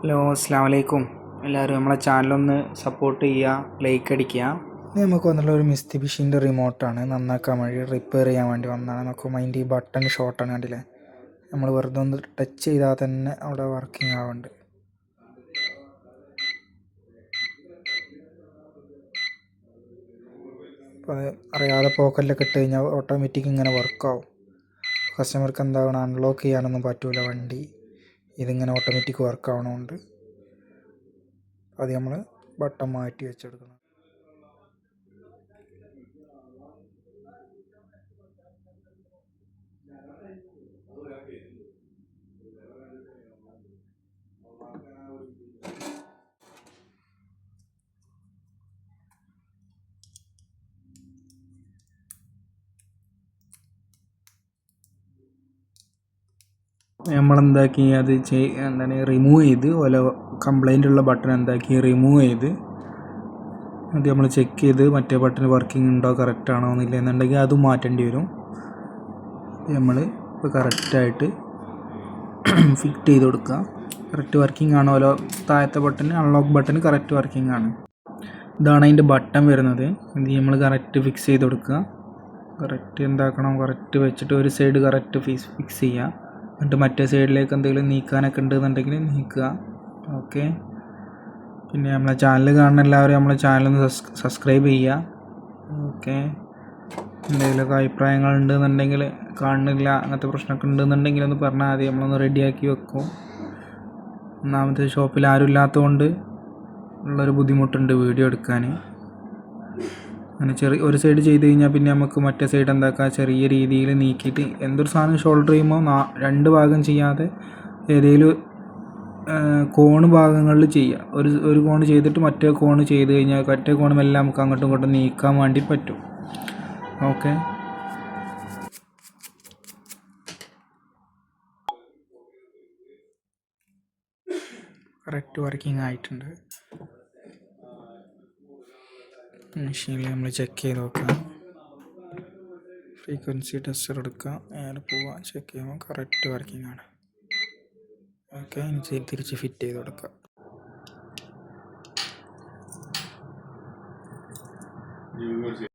Hello, അസ്സാം വലൈക്കും. എല്ലാവരും നമ്മളെ ചാനലൊന്ന് സപ്പോർട്ട് ചെയ്യുക, ലൈക്ക് അടിക്കുക. ഇത് നമുക്ക് വന്നുള്ള ഒരു മിസ്തിബിഷിൻ്റെ റിമോട്ടാണ്. നന്നാക്കാൻ വേണ്ടി റിപ്പയർ ചെയ്യാൻ വേണ്ടി വന്നതാണ്. നോക്കുമ്പോൾ അതിൻ്റെ ഈ ബട്ടൺ ഷോർട്ടാണ്, കണ്ടില്ലേ? നമ്മൾ വെറുതെ ഒന്ന് ടച്ച് ചെയ്താൽ തന്നെ അവിടെ വർക്കിംഗ് ആവുന്നുണ്ട്. അപ്പോൾ അത് അറിയാതെ പോക്കറ്റിലൊക്കെ ഇട്ട് കഴിഞ്ഞാൽ ഓട്ടോമാറ്റിക് ഇങ്ങനെ വർക്കാവും. കസ്റ്റമർക്ക് എന്താവണം, അൺലോക്ക് ചെയ്യാനൊന്നും പറ്റില്ല വണ്ടി. ഇതിങ്ങനെ ഓട്ടോമാറ്റിക് വർക്ക് ആവണമുണ്ട്. അത് നമ്മൾ ബട്ടൺ മാറ്റി വെച്ചെടുക്കണം. നമ്മളെന്താക്കി അത് റിമൂവ് ചെയ്ത് ഓല കംപ്ലൈൻ്റ് ഉള്ള ബട്ടൺ എന്താക്കി റിമൂവ് ചെയ്ത് അത് നമ്മൾ ചെക്ക് ചെയ്ത് മറ്റേ ബട്ടൺ വർക്കിംഗ് ഉണ്ടോ, കറക്റ്റ് ആണോ എന്നില്ല എന്നുണ്ടെങ്കിൽ അതും മാറ്റേണ്ടി വരും. നമ്മൾ ഇപ്പോൾ കറക്റ്റായിട്ട് ഫിറ്റ് ചെയ്ത് കൊടുക്കുക. കറക്റ്റ് വർക്കിംഗ് ആണോലോ, താഴത്തെ button unlock button correct working ആണ്. ഇതാണ് അതിൻ്റെ ബട്ടൺ വരുന്നത്. ഇത് നമ്മൾ കറക്റ്റ് ഫിക്സ് ചെയ്ത് കൊടുക്കുക. കറക്റ്റ് എന്താക്കണം, കറക്റ്റ് വെച്ചിട്ട് ഒരു സൈഡ് കറക്റ്റ് ഫിക്സ് ചെയ്യുക. എന്നിട്ട് മറ്റേ സൈഡിലേക്ക് എന്തെങ്കിലും നീക്കാനൊക്കെ ഉണ്ടെന്നുണ്ടെങ്കിൽ നീക്കുക. ഓക്കെ. പിന്നെ നമ്മളെ ചാനൽ കാണുന്ന എല്ലാവരും നമ്മളെ ചാനലൊന്ന് സബ്സ്ക്രൈബ് ചെയ്യുക. ഓക്കെ. എന്തെങ്കിലുമൊക്കെ അഭിപ്രായങ്ങൾ ഉണ്ടെന്നുണ്ടെങ്കിൽ, കാണുന്നില്ല അങ്ങനത്തെ പ്രശ്നമൊക്കെ ഉണ്ടെന്നുണ്ടെങ്കിൽ ഒന്ന് പറഞ്ഞാൽ മതി, നമ്മളൊന്ന് റെഡിയാക്കി വെക്കും. ഒന്നാമത്തെ ഷോപ്പിൽ ആരും ഇല്ലാത്തതുകൊണ്ട് ഉള്ളൊരു ബുദ്ധിമുട്ടുണ്ട് വീഡിയോ എടുക്കാൻ. അങ്ങനെ ഒരു സൈഡ് ചെയ്ത് കഴിഞ്ഞാൽ പിന്നെ നമുക്ക് മറ്റേ സൈഡ് എന്താക്കുക, ചെറിയ രീതിയിൽ നീക്കിയിട്ട് എന്തൊരു സാധനം ഷോൾഡർ ചെയ്യുമ്പോൾ രണ്ട് ഭാഗം ചെയ്യാതെ ഏതെങ്കിലും കോണ് ഭാഗങ്ങളിൽ ചെയ്യുക. ഒരു കോണ് ചെയ്തിട്ട് മറ്റേ കോണ് ചെയ്ത് കഴിഞ്ഞാൽ മറ്റേ കോണും എല്ലാം നമുക്ക് അങ്ങോട്ടും ഇങ്ങോട്ടും നീക്കാൻ വേണ്ടി പറ്റും. ഓക്കെ. കറക്റ്റ് വർക്കിംഗ് ആയിട്ടുണ്ട്. മെഷീനിൽ നമ്മൾ ചെക്ക് ചെയ്ത് നോക്കുക. ഫ്രീക്വൻസി ടെസ്റ്റർ എടുക്കുക, നേരെ പോവുക, ചെക്ക് ചെയ്യുമ്പോൾ കറക്റ്റ് വർക്കിംഗ് ആണ്. ഓക്കെ. ഇനി തിരിച്ച് ഫിറ്റ് ചെയ്ത് കൊടുക്കുക.